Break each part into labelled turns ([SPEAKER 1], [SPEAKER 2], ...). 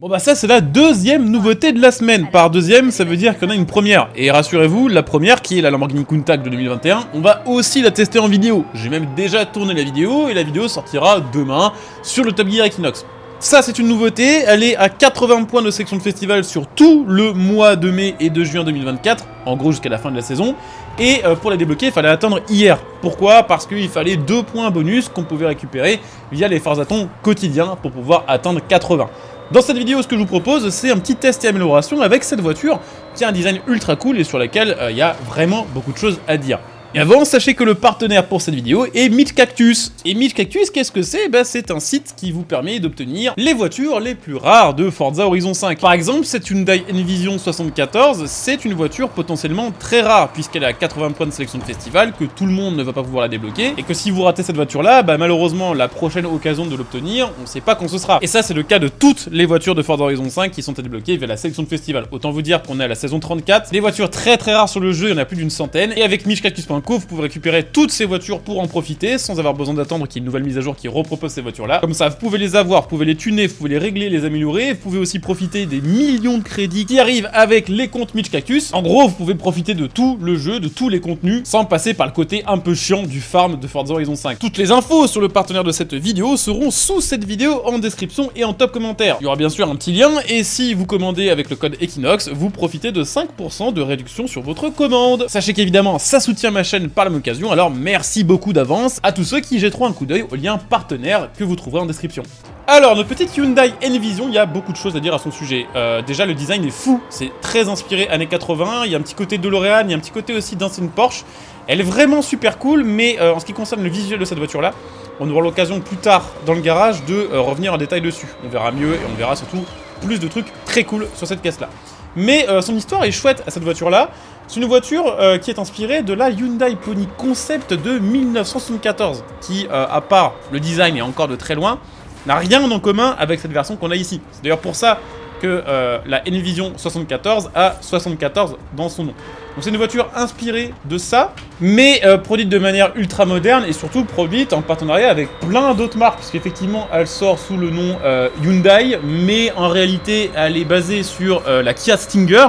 [SPEAKER 1] Bon bah ça c'est la deuxième nouveauté de la semaine. Par deuxième, ça veut dire qu'on a une première. Et rassurez-vous, la première qui est la Lamborghini Countach de 2021, on va aussi la tester en vidéo. J'ai même déjà tourné la vidéo et la vidéo sortira demain sur le Top Gear Equinox. Ça c'est une nouveauté, elle est à 80 points de section de festival sur tout le mois de mai et de juin 2024, en gros jusqu'à la fin de la saison. Et pour la débloquer, il fallait attendre hier. Pourquoi? Parce qu'il fallait 2 points bonus qu'on pouvait récupérer via les Forzatons quotidiens pour pouvoir atteindre 80. Dans cette vidéo, ce que je vous propose, c'est un petit test et amélioration avec cette voiture qui a un design ultra cool et sur laquelle il y a vraiment beaucoup de choses à dire. Et avant, sachez que le partenaire pour cette vidéo est Meet Cactus. Et Meet Cactus, qu'est-ce que c'est? C'est un site qui vous permet d'obtenir les voitures les plus rares de Forza Horizon 5. Par exemple, cette Hyundai Envision 74, c'est une voiture potentiellement très rare, puisqu'elle a 80 points de sélection de festival, que tout le monde ne va pas pouvoir la débloquer, et que si vous ratez cette voiture-là, malheureusement, la prochaine occasion de l'obtenir, on ne sait pas quand ce sera. Et ça, c'est le cas de toutes les voitures de Forza Horizon 5 qui sont à débloquer via la sélection de festival. Autant vous dire qu'on est à la saison 34, les voitures très rares sur le jeu, il y en a plus d'une centaine, et avec MeetCactus.com, vous pouvez récupérer toutes ces voitures pour en profiter sans avoir besoin d'attendre qu'il y ait une nouvelle mise à jour qui repropose ces voitures là. Comme ça, vous pouvez les avoir, vous pouvez les tuner, vous pouvez les régler, les améliorer, vous pouvez aussi profiter des millions de crédits qui arrivent avec les comptes MeetCactus. En gros, vous pouvez profiter de tout le jeu, de tous les contenus, sans passer par le côté un peu chiant du farm de Forza Horizon 5. Toutes les infos sur le partenaire de cette vidéo seront sous cette vidéo en description et en top commentaire. Il y aura bien sûr un petit lien, et si vous commandez avec le code Equinox, vous profitez de 5% de réduction sur votre commande. Sachez qu'évidemment, ça soutient ma chaîne par la même occasion, alors merci beaucoup d'avance à tous ceux qui jetteront un coup d'œil au lien partenaire que vous trouverez en description. Alors, notre petite Hyundai Envision, il y a beaucoup de choses à dire à son sujet. Déjà, le design est fou, c'est très inspiré années 80, il y a un petit côté DeLorean, il y a un petit côté aussi d'ancienne Porsche. Elle est vraiment super cool, mais en ce qui concerne le visuel de cette voiture-là, on aura l'occasion plus tard dans le garage de revenir en détail dessus. On verra mieux et on verra surtout plus de trucs très cool sur cette caisse-là. Mais son histoire est chouette à cette voiture-là. C'est une voiture qui est inspirée de la Hyundai Pony Concept de 1974, qui, à part le design et encore de très loin, n'a rien en commun avec cette version qu'on a ici. C'est d'ailleurs pour ça que la Envision 74 a 74 dans son nom. Donc c'est une voiture inspirée de ça, mais produite de manière ultra moderne et surtout produite en partenariat avec plein d'autres marques, parce qu'effectivement elle sort sous le nom Hyundai, mais en réalité elle est basée sur la Kia Stinger,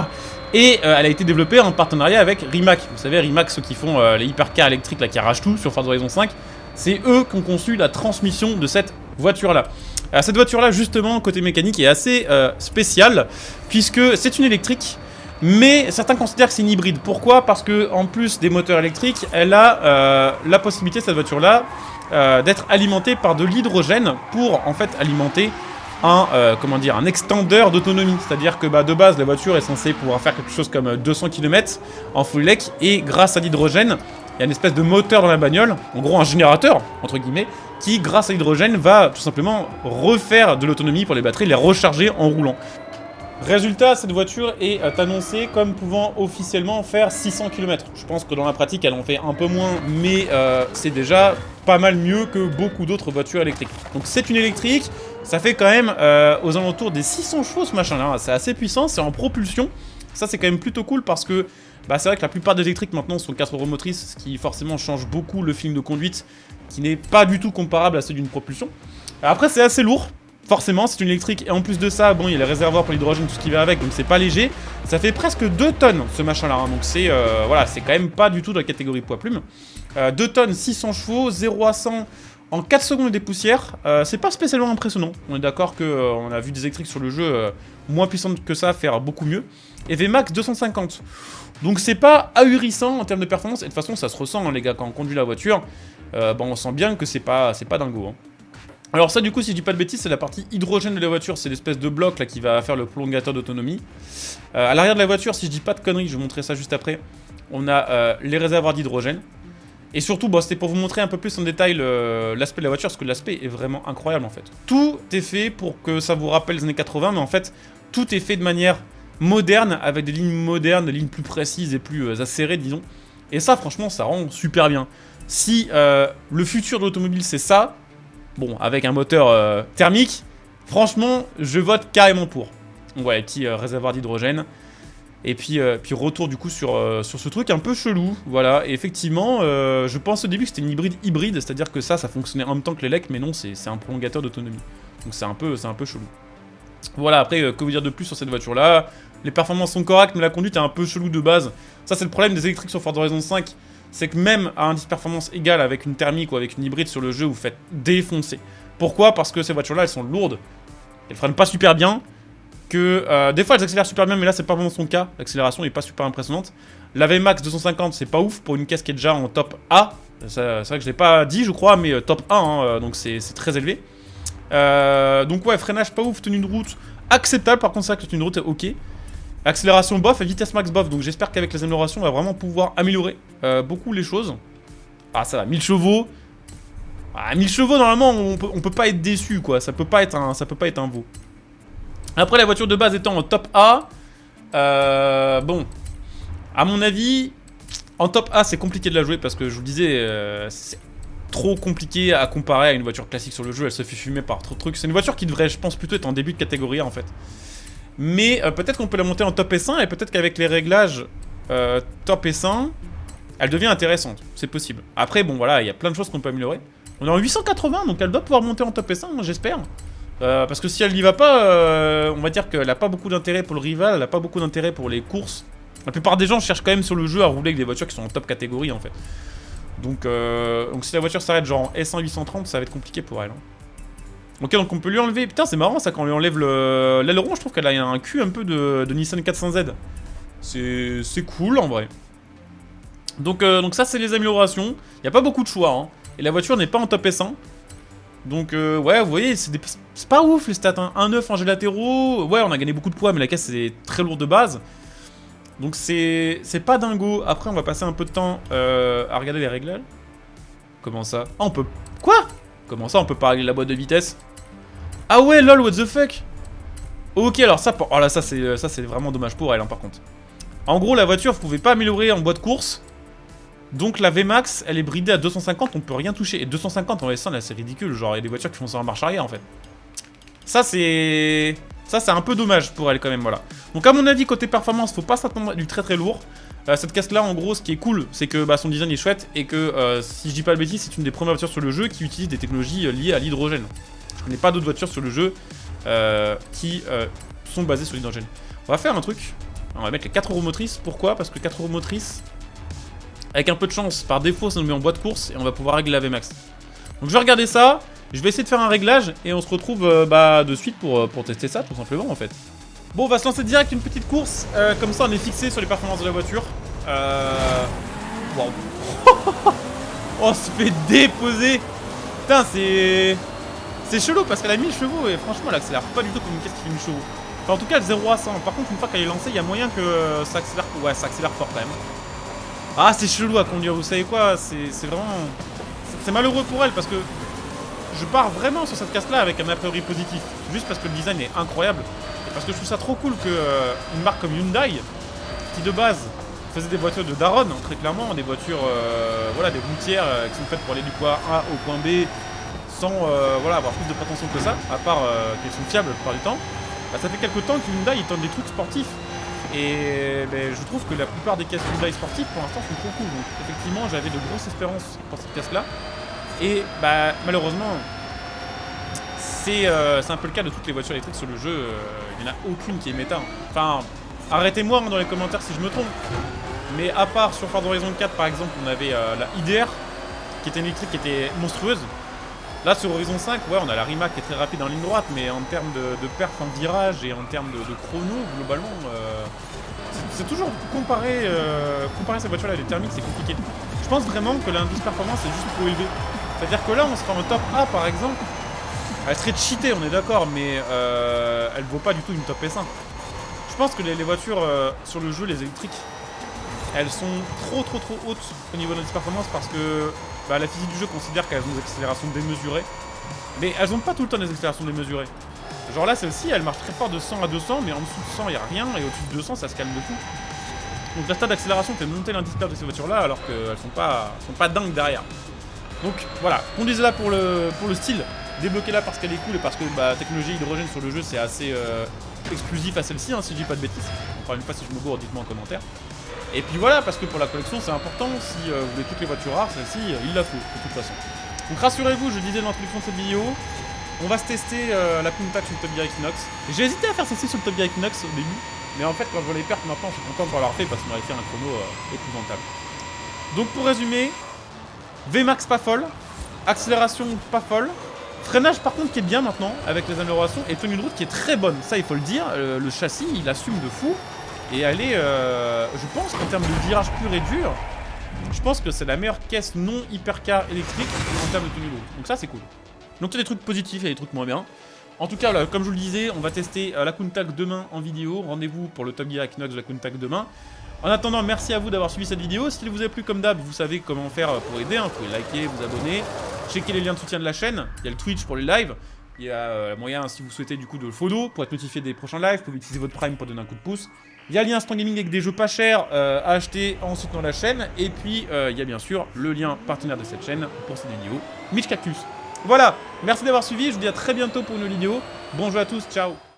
[SPEAKER 1] et elle a été développée en partenariat avec Rimac. Vous savez, Rimac, ceux qui font les hypercars électriques là, qui arrachent tout sur Forza Horizon 5, c'est eux qui ont conçu la transmission de cette voiture-là. Cette voiture-là, justement, côté mécanique, est assez spéciale, puisque c'est une électrique, mais certains considèrent que c'est une hybride. Pourquoi? Parce que en plus des moteurs électriques, elle a la possibilité, cette voiture-là, d'être alimentée par de l'hydrogène pour, en fait, alimenter un extender d'autonomie. C'est-à-dire que de base, la voiture est censée pouvoir faire quelque chose comme 200 km en full elec, et grâce à l'hydrogène, il y a une espèce de moteur dans la bagnole, en gros un générateur, entre guillemets, qui, grâce à l'hydrogène, va tout simplement refaire de l'autonomie pour les batteries, les recharger en roulant. Résultat, cette voiture est annoncée comme pouvant officiellement faire 600 km. Je pense que dans la pratique, elle en fait un peu moins, mais c'est déjà pas mal mieux que beaucoup d'autres voitures électriques. Donc c'est une électrique, ça fait quand même aux alentours des 600 chevaux ce machin-là, c'est assez puissant, c'est en propulsion. Ça c'est quand même plutôt cool parce que c'est vrai que la plupart des électriques maintenant sont 4 roues motrices, ce qui forcément change beaucoup le feeling de conduite, qui n'est pas du tout comparable à celui d'une propulsion. Après c'est assez lourd. Forcément, c'est une électrique, et en plus de ça, bon, il y a les réservoirs pour l'hydrogène, tout ce qui va avec, donc c'est pas léger. Ça fait presque 2 tonnes, ce machin-là, hein, donc c'est voilà, c'est quand même pas du tout de la catégorie poids-plume. 2 tonnes, 600 chevaux, 0 à 100 en 4 secondes des poussières, c'est pas spécialement impressionnant. On est d'accord qu'on a vu des électriques sur le jeu moins puissantes que ça faire beaucoup mieux. Et VMAX 250. Donc c'est pas ahurissant en termes de performance, et de toute façon, ça se ressent, hein, les gars, quand on conduit la voiture, on sent bien que c'est pas dingo, hein. Alors ça, du coup, si je dis pas de bêtises, c'est la partie hydrogène de la voiture, c'est l'espèce de bloc là qui va faire le prolongateur d'autonomie. À l'arrière de la voiture, si je dis pas de conneries, je vais vous montrer ça juste après, on a les réservoirs d'hydrogène. Et surtout, c'était pour vous montrer un peu plus en détail l'aspect de la voiture, parce que l'aspect est vraiment incroyable en fait. Tout est fait pour que ça vous rappelle les années 80, mais en fait, tout est fait de manière moderne, avec des lignes modernes, des lignes plus précises et plus acérées, disons. Et ça, franchement, ça rend super bien. Si le futur de l'automobile, c'est ça, bon, avec un moteur thermique, franchement, je vote carrément pour. Donc voilà, petit réservoir d'hydrogène. Et puis retour du coup sur ce truc un peu chelou, voilà. Et effectivement, je pense au début que c'était une hybride, c'est-à-dire que ça fonctionnait en même temps que l'élec, mais non, c'est un prolongateur d'autonomie. Donc c'est un peu chelou. Voilà, après, que vous dire de plus sur cette voiture-là? Les performances sont correctes, mais la conduite est un peu chelou de base. Ça, c'est le problème des électriques sur Forza Horizon 5. C'est que même à indice performance égal avec une thermique ou avec une hybride sur le jeu, vous faites défoncer. Pourquoi? Parce que ces voitures-là, elles sont lourdes. Elles freinent pas super bien. Des fois, elles accélèrent super bien, mais là, c'est pas vraiment son cas. L'accélération n'est pas super impressionnante. La VMAX 250, c'est pas ouf pour une caisse qui est déjà en top A. C'est vrai que je l'ai pas dit, je crois, mais top 1, hein, donc c'est très élevé. Donc ouais, freinage pas ouf, tenue de route acceptable, par contre c'est vrai que la tenue de route est ok. Accélération bof et vitesse max bof, donc j'espère qu'avec les améliorations on va vraiment pouvoir améliorer beaucoup les choses. Ah ça va, 1000 chevaux. Ah, 1000 chevaux normalement on peut pas être déçu quoi, ça peut pas être un veau. Après la voiture de base étant en top A, bon, à mon avis, en top A c'est compliqué de la jouer parce que je vous le disais, c'est trop compliqué à comparer à une voiture classique sur le jeu, elle se fait fumer par trop de trucs. C'est une voiture qui devrait, je pense, plutôt être en début de catégorie A en fait. Mais peut-être qu'on peut la monter en top S1 et peut-être qu'avec les réglages top S1, elle devient intéressante, c'est possible. Après, bon voilà, il y a plein de choses qu'on peut améliorer. On est en 880, donc elle doit pouvoir monter en top S1, j'espère. Parce que si elle n'y va pas, on va dire qu'elle n'a pas beaucoup d'intérêt pour le rival, elle n'a pas beaucoup d'intérêt pour les courses. La plupart des gens cherchent quand même sur le jeu à rouler avec des voitures qui sont en top catégorie en fait. Donc si la voiture s'arrête genre en S1 830, ça va être compliqué pour elle. Hein. Ok, donc on peut lui enlever... Putain, c'est marrant ça, quand on lui enlève l'aileron, je trouve qu'elle a un cul un peu de Nissan 400Z. C'est cool en vrai. Donc ça, c'est les améliorations. Il n'y a pas beaucoup de choix. Hein. Et la voiture n'est pas en top S1. Donc ouais, vous voyez, c'est pas ouf les stats. Hein. 1,9 en jets latéraux. Ouais, on a gagné beaucoup de poids, mais la caisse est très lourde de base. Donc c'est pas dingo. Après, on va passer un peu de temps à regarder les réglages. Comment ça? Ah, on peut... Quoi? Comment ça, on peut pas régler la boîte de vitesse? Ah ouais, lol, what the fuck? Ok, alors ça... Oh là, ça c'est vraiment dommage pour elle, hein, par contre. En gros, la voiture, vous pouvez pas améliorer en boîte course. Donc la VMAX, elle est bridée à 250, on peut rien toucher. Et 250 en S1, là, c'est ridicule. Genre, il y a des voitures qui font ça en marche arrière, en fait. Ça, c'est un peu dommage pour elle, quand même, voilà. Donc, à mon avis, côté performance, faut pas s'attendre à du très très lourd. Cette caisse-là, en gros, ce qui est cool, c'est que son design est chouette. Et que, si je dis pas le bêtise, c'est une des premières voitures sur le jeu qui utilise des technologies liées à l'hydrogène. Je connais pas d'autres voitures sur le jeu qui sont basées sur l'hydrogène. On va faire un truc. On va mettre les 4 roues motrices. Pourquoi? Parce que 4 roues motrices... Avec un peu de chance, par défaut, ça nous met en boîte course et on va pouvoir régler la VMAX. Donc je vais regarder ça, je vais essayer de faire un réglage et on se retrouve de suite pour tester ça, tout simplement, en fait. Bon, on va se lancer direct une petite course, comme ça on est fixé sur les performances de la voiture. Wow. On se fait déposer. Putain, c'est chelou parce qu'elle a 1000 chevaux et franchement elle accélère pas du tout comme une caisse qui fait 1000 chevaux. Enfin, en tout cas, le 0 à 100. Par contre, une fois qu'elle est lancée, il y a moyen que ça accélère. Ouais, ça accélère fort quand même. Ah, c'est chelou à conduire, vous savez quoi? C'est vraiment... C'est malheureux pour elle parce que je pars vraiment sur cette casse-là avec un a priori positif. Juste parce que le design est incroyable. Et parce que je trouve ça trop cool qu'une marque comme Hyundai, qui de base faisait des voitures de daron, très clairement, des voitures, voilà, des routières qui sont faites pour aller du point A au point B sans voilà, avoir plus de prétention que ça, à part qu'elles sont fiables la plupart du temps. Bah, ça fait quelques temps que Hyundai tente des trucs sportifs. Et ben, je trouve que la plupart des caisses Hyundai sportives pour l'instant sont trop cool. Donc effectivement j'avais de grosses espérances pour cette caisse là. Et bah malheureusement c'est un peu le cas de toutes les voitures électriques sur le jeu. Il n'y en a aucune qui est méta. Enfin, arrêtez-moi dans les commentaires si je me trompe. Mais à part sur Forza Horizon 4 par exemple, on avait la IDR qui était une électrique qui était monstrueuse. Là sur Horizon 5, ouais, on a la Rimac qui est très rapide en ligne droite, mais en termes de perf en virage et en termes de chrono, globalement, c'est toujours comparer ces voitures-là, les thermiques, c'est compliqué. Je pense vraiment que l'indice performance est juste trop élevé. C'est-à-dire que là, on sera en top A par exemple, elle serait cheatée, on est d'accord, mais elle vaut pas du tout une top S1. Je pense que les voitures sur le jeu, les électriques, elles sont trop hautes au niveau de l'indice performance parce que bah, la physique du jeu considère qu'elles ont des accélérations démesurées. Mais elles ont pas tout le temps des accélérations démesurées. Genre là, celle-ci, elle marche très fort de 100 à 200, mais en dessous de 100, il n'y a rien, et au-dessus de 200, ça se calme de fou. Donc la stade d'accélération fait monter l'indice perf de ces voitures-là, alors qu'elles sont pas dingues derrière. Donc voilà, conduisez-la pour le style, débloquez-la parce qu'elle est cool et parce que bah, technologie hydrogène sur le jeu, c'est assez exclusif à celle-ci, hein, si je dis pas de bêtises. Encore une fois, si je me gourre, dites-moi en commentaire. Et puis voilà, parce que pour la collection, c'est important. Si vous voulez toutes les voitures rares, celle-ci, il la faut, de toute façon. Donc rassurez-vous, je disais dans l'introduction de cette vidéo, On va se tester la Countach sur le Top Gear Equinox. J'ai hésité à faire ceci sur le Top Gear Equinox au début, mais en fait quand je vois les pertes maintenant, je suis content de l'avoir fait parce qu'on aurait fait un chrono épouvantable. Donc pour résumer, Vmax pas folle, accélération pas folle, freinage par contre qui est bien maintenant avec les améliorations et tenue de route qui est très bonne, ça il faut le dire, le châssis il assume de fou et elle est, je pense qu'en termes de virage pur et dur, je pense que c'est la meilleure caisse non hypercar électrique en termes de tenue de route, donc ça c'est cool. Donc il y a des trucs positifs et des trucs moins bien. En tout cas, là, comme je vous le disais, on va tester la Countach demain en vidéo. Rendez-vous pour le Top Gear Equinox de la Countach demain. En attendant, merci à vous d'avoir suivi cette vidéo. S'il vous a plu, comme d'hab, vous savez comment faire pour aider. Vous pouvez liker, vous abonner, checker les liens de soutien de la chaîne. Il y a le Twitch pour les lives. Il y a moyen, si vous souhaitez, du coup, de le follow pour être notifié des prochains lives. Vous pouvez utiliser votre Prime pour donner un coup de pouce. Il y a le lien Instant Gaming avec des jeux pas chers à acheter en soutenant la chaîne. Et puis, il y a bien sûr le lien partenaire de cette chaîne pour cette vidéo, Mitch Cactus. Voilà, merci d'avoir suivi, je vous dis à très bientôt pour une nouvelle vidéo. Bonjour à tous, ciao.